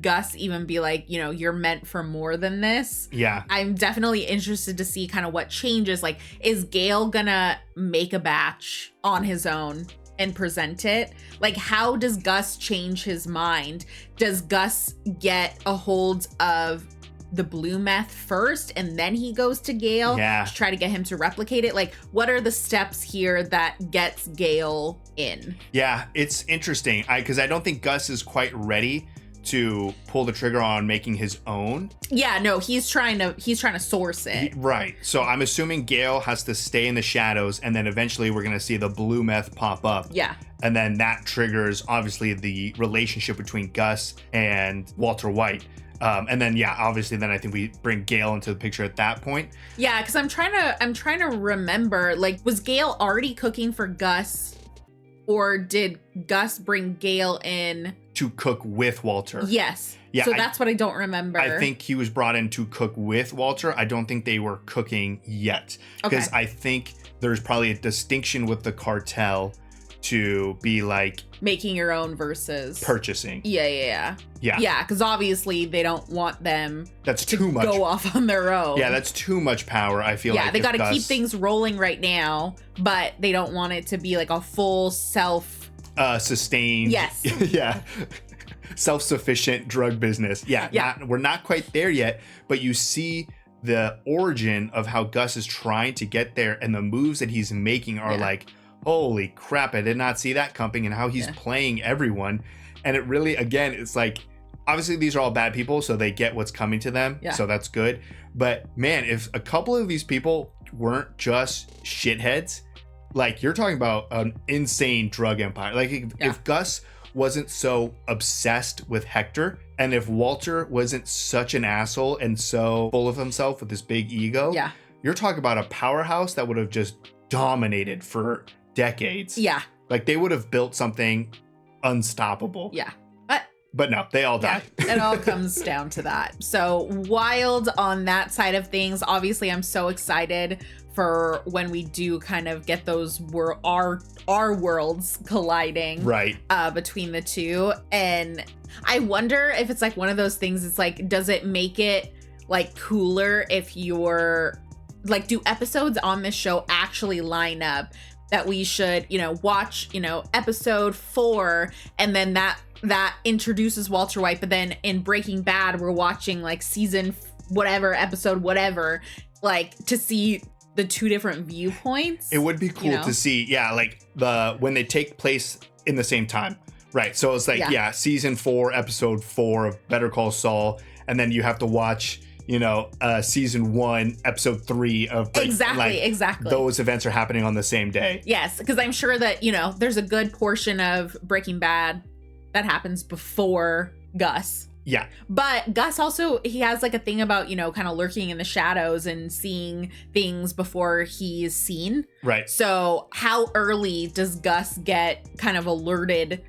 Gus even be like, you know, you're meant for more than this. Yeah. I'm definitely interested to see kind of what changes. Like, is Gale gonna make a batch on his own and present it? Like, how does Gus change his mind? Does Gus get a hold of the blue meth first and then he goes to Gale Yeah. to try to get him to replicate it? Like, what are the steps here that gets Gale in? Yeah, it's interesting. Because I don't think Gus is quite ready to pull the trigger on making his own. Yeah, no, he's trying to source it. Right. So I'm assuming Gale has to stay in the shadows, and then eventually we're going to see the blue meth pop up. Yeah. And then that triggers, obviously, the relationship between Gus and Walter White. And then, yeah, obviously, then I think we bring Gale into the picture at that point. Yeah, because I'm trying to remember, like, was Gale already cooking for Gus, or did Gus bring Gale in To cook with Walter. Yes. Yeah, So that's what I don't remember. I think he was brought in to cook with Walter. I don't think they were cooking yet. Because Okay. I think there's probably a distinction with the cartel to be like making your own versus purchasing. Yeah. Yeah. Yeah, because obviously they don't want them That's to too much. go off on their own. Yeah, that's too much power, I feel like. Yeah, they if got to Gus- keep things rolling right now, but they don't want it to be like a full sustained. Yes. Yeah. Self-sufficient drug business. Yeah. We're not quite there yet, but you see the origin of how Gus is trying to get there, and the moves that he's making are like, holy crap, I did not see that coming, and how he's playing everyone. And it really, again, it's like, obviously these are all bad people, so they get what's coming to them. Yeah. So that's good. But man, if a couple of these people weren't just shitheads, like, you're talking about an insane drug empire. Like, if Gus wasn't so obsessed with Hector, and if Walter wasn't such an asshole and so full of himself with this big ego, you're talking about a powerhouse that would have just dominated for decades. Yeah. Like, they would have built something unstoppable. Yeah. But no, they all die. It all comes down to that. So wild on that side of things. Obviously, I'm so excited for when we do kind of get those our worlds colliding between the two. And I wonder if it's like one of those things, it's like, does it make it like cooler if you're like, do episodes on this show actually line up that we should, watch, episode 4, and then that introduces Walter White, but then in Breaking Bad we're watching like season whatever, episode whatever, like, to see the two different viewpoints. It would be cool to see, like when they take place in the same time, right? So it's like, season 4, episode 4 of Better Call Saul, and then you have to watch, season 1, episode 3 of exactly. Those events are happening on the same day. Yes, because I'm sure that there's a good portion of Breaking Bad that happens before Gus. Yeah. But Gus also, he has like a thing about, kind of lurking in the shadows and seeing things before he's seen. Right. So how early does Gus get kind of alerted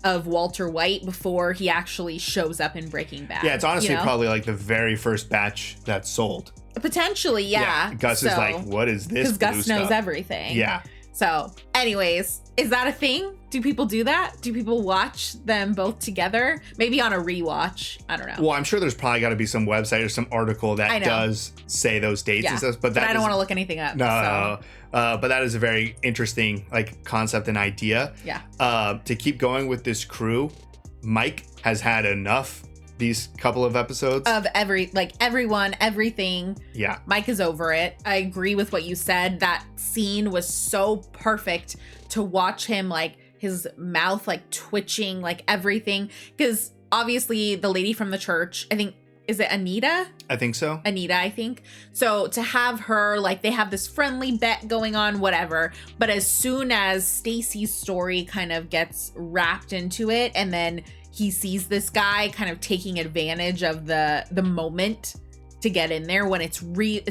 of Walter White before he actually shows up in Breaking Bad? Yeah, it's honestly probably like the very first batch that's sold. Potentially, yeah. Gus is like, what is this? Because Gus knows everything. Yeah. So, anyways, is that a thing? Do people do that? Do people watch them both together? Maybe on a rewatch. I don't know. Well, I'm sure there's probably got to be some website or some article that does say those dates and stuff. But I don't want to look anything up. No. But that is a very interesting concept and idea. Yeah. To keep going with this crew, Mike has had enough these couple of episodes of everyone, everything. Yeah. Mike is over it. I agree with what you said. That scene was so perfect to watch him, his mouth twitching, everything. Because obviously the lady from the church, I think, is it Anita? I think so. Anita, I think. So to have her, they have this friendly bet going on, whatever. But as soon as Stacy's story kind of gets wrapped into it, and then he sees this guy kind of taking advantage of the moment to get in there when it's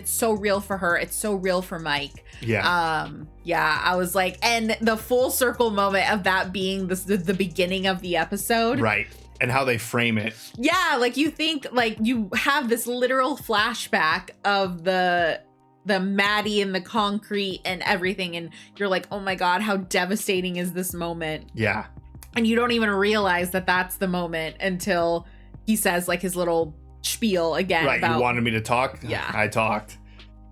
so real for her. It's so real for Mike. Yeah. I was like, and the full circle moment of that being the beginning of the episode. Right. And how they frame it. Yeah. You think you have this literal flashback of the Maddie and the concrete and everything. And you're like, oh my God, how devastating is this moment? Yeah. And you don't even realize that that's the moment until he says his little spiel again. Right. About, you wanted me to talk? Yeah. I talked.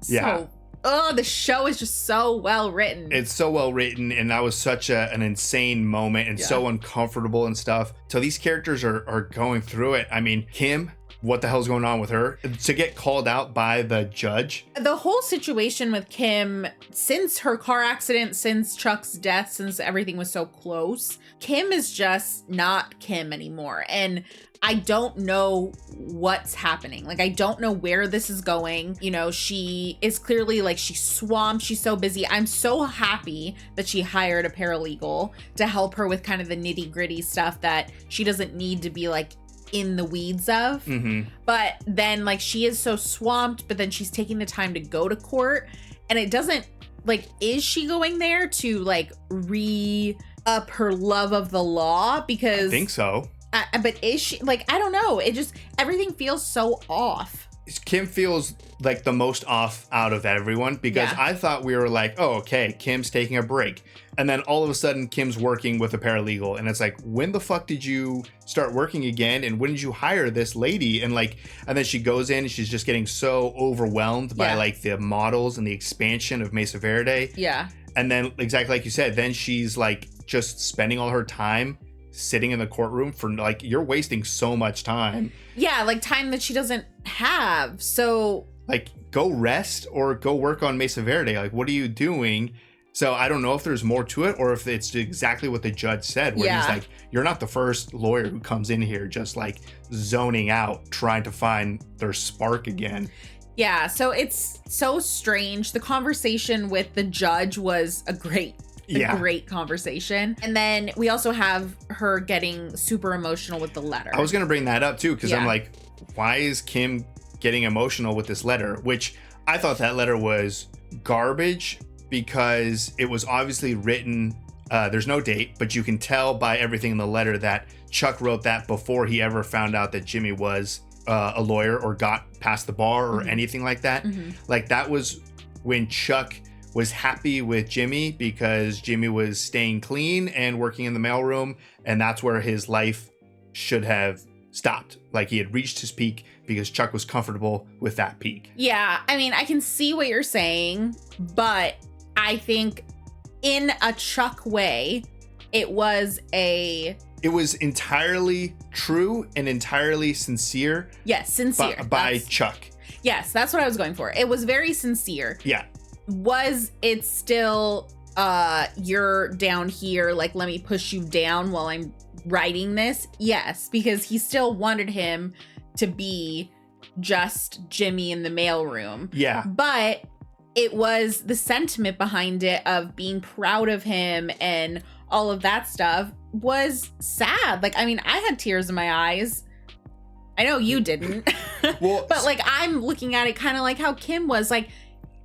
Yeah. The show is just so well written. It's so well written, and that was such an insane moment and so uncomfortable and stuff. So these characters are going through it. I mean, Kim what the hell's going on with her. To get called out by the judge. The whole situation with Kim, since her car accident, since Chuck's death, since everything was so close, Kim is just not Kim anymore. And I don't know what's happening. Like, I don't know where this is going. You know, she is clearly like, she's swamped. She's so busy. I'm so happy that she hired a paralegal to help her with kind of the nitty gritty stuff that she doesn't need to be like in the weeds of. But then like, she is so swamped, but then she's taking the time to go to court, and it doesn't like, is she going there to like re-up her love of the law? Because I think so. But is she, like, I don't know. It just, everything feels so off. Kim feels like the most off out of everyone, because I thought we were like, oh, okay, Kim's taking a break. And then all of a sudden, Kim's working with a paralegal. And it's like, when the fuck did you start working again? And when did you hire this lady? And like, and then she goes in and she's just getting so overwhelmed by like the models and the expansion of Mesa Verde. Yeah. And then exactly like you said, then she's like just spending all her time sitting in the courtroom for like, you're wasting so much time. Yeah, like time that she doesn't have. So like, go rest or go work on Mesa Verde. Like, what are you doing? So I don't know if there's more to it or if it's exactly what the judge said, where he's like, you're not the first lawyer who comes in here just like zoning out, trying to find their spark again. Yeah, so it's so strange. The conversation with the judge was a great conversation. And then we also have her getting super emotional with the letter. I was going to bring that up too, because I'm like, why is Kim getting emotional with this letter? Which I thought that letter was garbage, because it was obviously written, there's no date, but you can tell by everything in the letter that Chuck wrote that before he ever found out that Jimmy was a lawyer or got past the bar or anything like that. Like, that was when Chuck was happy with Jimmy because Jimmy was staying clean and working in the mailroom, and that's where his life should have stopped. Like, he had reached his peak because Chuck was comfortable with that peak. Yeah, I mean, I can see what you're saying, but I think in a Chuck way, it was entirely true and entirely sincere. Yes, sincere. By Chuck. Yes, that's what I was going for. It was very sincere. Yeah. Was it still, you're down here, like, let me push you down while I'm writing this? Yes, because he still wanted him to be just Jimmy in the mailroom. Yeah. But it was the sentiment behind it of being proud of him and all of that stuff was sad. Like, I mean, I had tears in my eyes. I know you didn't. Well, but like, I'm looking at it kind of like how Kim was, like,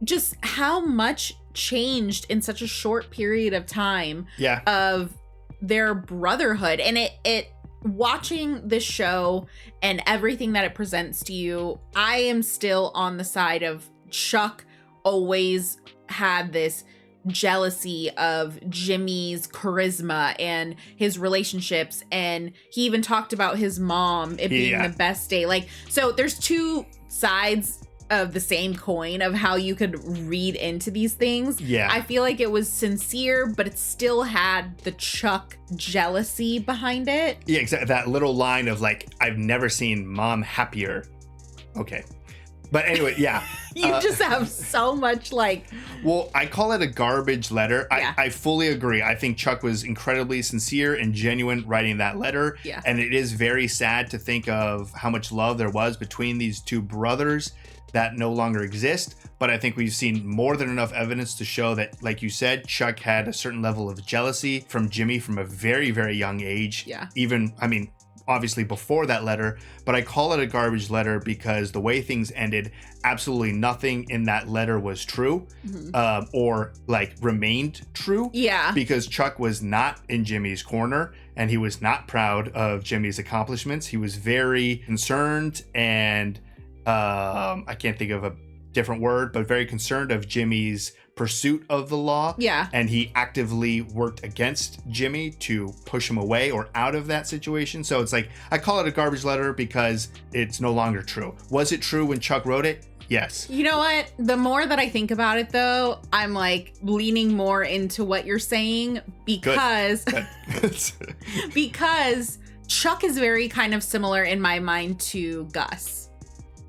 just how much changed in such a short period of time of their brotherhood. And it watching this show and everything that it presents to you, I am still on the side of Chuck always had this jealousy of Jimmy's charisma and his relationships, and he even talked about his mom, it being the best day. Like, so there's two sides of the same coin of how you could read into these things. Yeah. I feel like it was sincere, but it still had the Chuck jealousy behind it. Yeah, exactly. That little line of like, I've never seen mom happier. Okay. But anyway, yeah. You just have so much like... Well, I call it a garbage letter. Yeah. I fully agree. I think Chuck was incredibly sincere and genuine writing that letter. Yeah. And it is very sad to think of how much love there was between these two brothers that no longer exist. But I think we've seen more than enough evidence to show that, like you said, Chuck had a certain level of jealousy from Jimmy from a very, very young age. Yeah. Even, I mean, obviously before that letter, but I call it a garbage letter because the way things ended, absolutely nothing in that letter was true, or like remained true. Yeah. Because Chuck was not in Jimmy's corner and he was not proud of Jimmy's accomplishments. He was very concerned and I can't think of a different word, but very concerned of Jimmy's pursuit of the law. Yeah. And he actively worked against Jimmy to push him away or out of that situation. So it's like, I call it a garbage letter because it's no longer true. Was it true when Chuck wrote it? Yes. You know what? The more that I think about it, though, I'm like leaning more into what you're saying because Good. because Chuck is very kind of similar in my mind to Gus.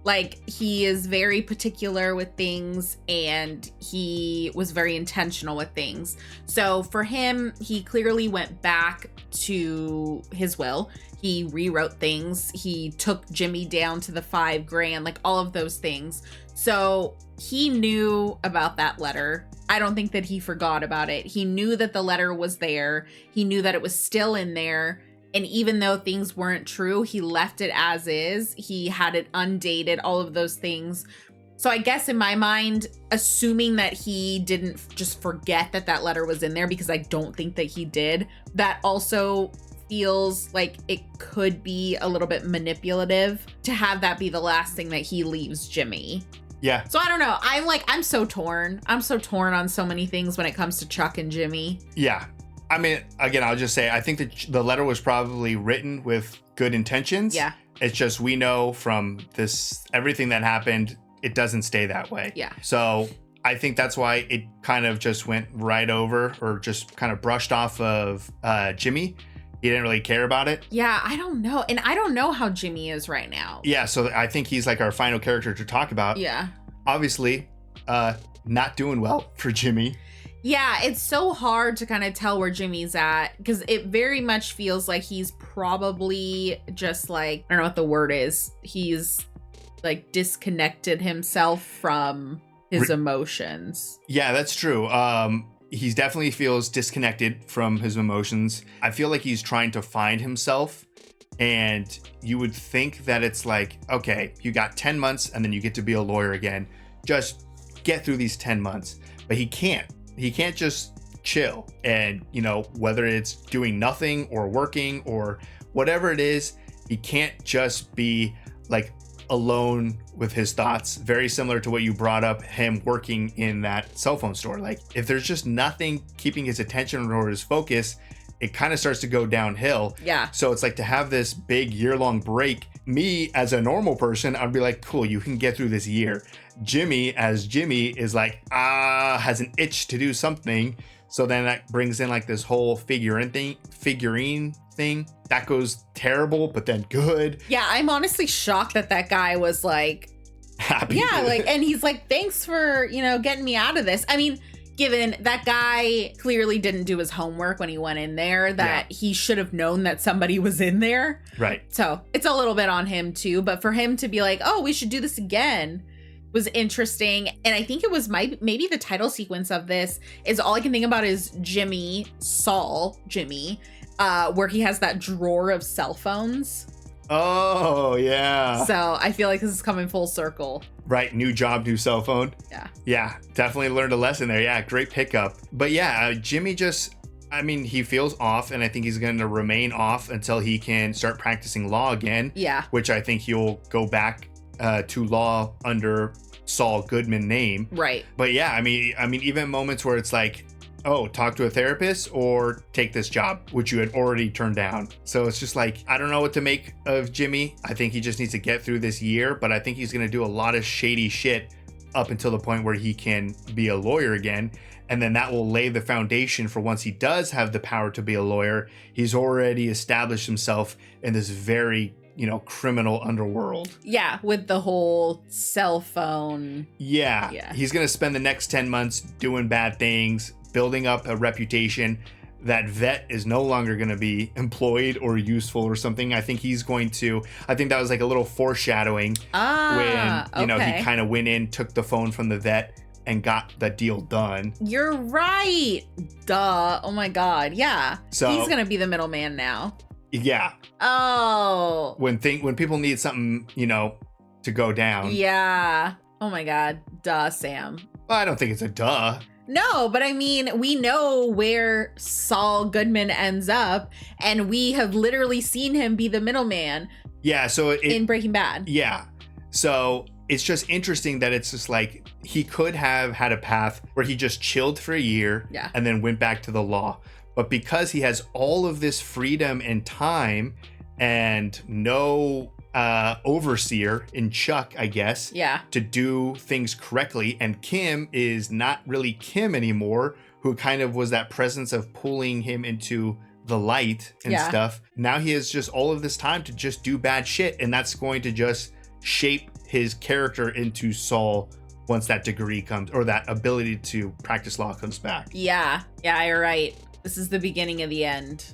Like, he is very particular with things and he was very intentional with things. So for him, he clearly went back to his will. He rewrote things. He took Jimmy down to the $5,000, like all of those things. So he knew about that letter. I don't think that he forgot about it. He knew that the letter was there. He knew that it was still in there. And even though things weren't true, he left it as is. He had it undated, all of those things. So I guess in my mind, assuming that he didn't just forget that that letter was in there, because I don't think that he did, that also feels like it could be a little bit manipulative to have that be the last thing that he leaves Jimmy. Yeah. So I don't know. I'm so torn. I'm so torn on so many things when it comes to Chuck and Jimmy. Yeah. I mean, again, I'll just say, I think that the letter was probably written with good intentions. Yeah. It's just, we know from this, everything that happened, it doesn't stay that way. Yeah. So I think that's why it kind of just went right over, or just kind of brushed off of Jimmy. He didn't really care about it. Yeah, I don't know. And I don't know how Jimmy is right now. Yeah, so I think he's like our final character to talk about. Yeah. Obviously, not doing well for Jimmy. Yeah, it's so hard to kind of tell where Jimmy's at, because it very much feels like he's probably just like, I don't know what the word is. He's like disconnected himself from his emotions. Yeah, that's true. He definitely feels disconnected from his emotions. I feel like he's trying to find himself, and you would think that it's like, okay, you got 10 months and then you get to be a lawyer again. Just get through these 10 months. But he can't. He can't just chill. And, you know, whether it's doing nothing or working or whatever it is, he can't just be like alone with his thoughts. Very similar to what you brought up, him working in that cell phone store. Like, if there's just nothing keeping his attention or his focus, it kind of starts to go downhill. Yeah. So it's like, to have this big year-long break, me as a normal person, I'd be like, cool, you can get through this year. Jimmy as Jimmy is like, has an itch to do something. So then that brings in like this whole figurine thing that goes terrible, but then good. Yeah, I'm honestly shocked that that guy was like happy. Yeah, like, and he's like, thanks for, you know, getting me out of this. I mean, given that guy clearly didn't do his homework when he went in there, that he should have known that somebody was in there. Right. So it's a little bit on him too, but for him to be like, oh, we should do this again, was interesting. And I think it was maybe the title sequence of this is all I can think about is Jimmy, where he has that drawer of cell phones. Oh, yeah. So I feel like this is coming full circle. Right. New job, new cell phone. Yeah. Yeah. Definitely learned a lesson there. Yeah. Great pickup. But yeah, Jimmy just, I mean, he feels off, and I think he's going to remain off until he can start practicing law again. Yeah. Which I think he'll go back to law under Saul Goodman name. Right. But yeah, I mean, even moments where it's like, oh, talk to a therapist or take this job, which you had already turned down. So it's just like, I don't know what to make of Jimmy. I think he just needs to get through this year, but I think he's going to do a lot of shady shit up until the point where he can be a lawyer again. And then that will lay the foundation for once he does have the power to be a lawyer, he's already established himself in this very, you know, criminal underworld. Yeah, with the whole cell phone. Yeah. He's going to spend the next 10 months doing bad things, building up a reputation. That vet is no longer going to be employed or useful or something. I think that was like a little foreshadowing when, you know, he kind of went in, took the phone from the vet and got the deal done. You're right. Duh. Oh my God. Yeah. So he's going to be the middleman now. Yeah. Oh. When people need something, you know, to go down. Yeah. Oh my God. Duh, Sam. Well, I don't think it's a duh. No, but I mean, we know where Saul Goodman ends up, and we have literally seen him be the middleman. Yeah, so in Breaking Bad. Yeah. So it's just interesting that it's just like, he could have had a path where he just chilled for a year and then went back to the law. But because he has all of this freedom and time and no overseer in Chuck, I guess, to do things correctly, and Kim is not really Kim anymore, who kind of was that presence of pulling him into the light and Yeah. stuff. Now he has just all of this time to just do bad shit, and that's going to just shape his character into Saul once that degree comes, or that ability to practice law comes back. Yeah, you're right. This is the beginning of the end.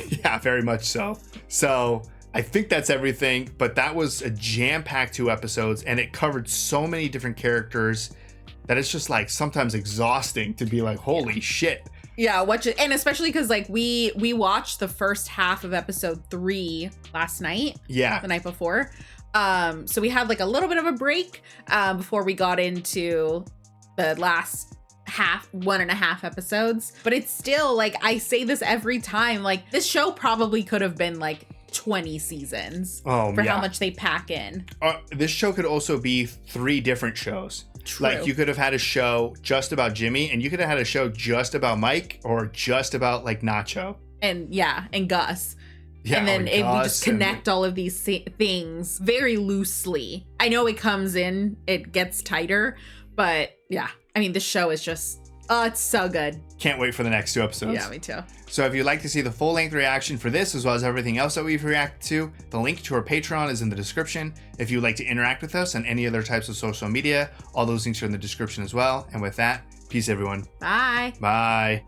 Yeah, very much so. So I think that's everything, but that was a jam-packed 2 episodes, and it covered so many different characters that it's just like sometimes exhausting to be like, holy shit. Yeah, and especially because like we watched the first half of episode 3 last night. Yeah. The night before. So we had like a little bit of a break before we got into the last 1.5 episodes. But it's still like, I say this every time, like this show probably could have been like 20 seasons for how much they pack in. This show could also be 3 different shows. True. Like you could have had a show just about Jimmy, and you could have had a show just about Mike, or just about like Nacho. And Gus. Yeah, and then or it would Gus just connect all of these things very loosely. I know it comes in, it gets tighter, but yeah, I mean, this show is just, it's so good. Can't wait for the next 2 episodes. Yeah, me too. So if you'd like to see the full-length reaction for this, as well as everything else that we've reacted to, the link to our Patreon is in the description. If you'd like to interact with us on any other types of social media, all those links are in the description as well. And with that, peace everyone. Bye. Bye.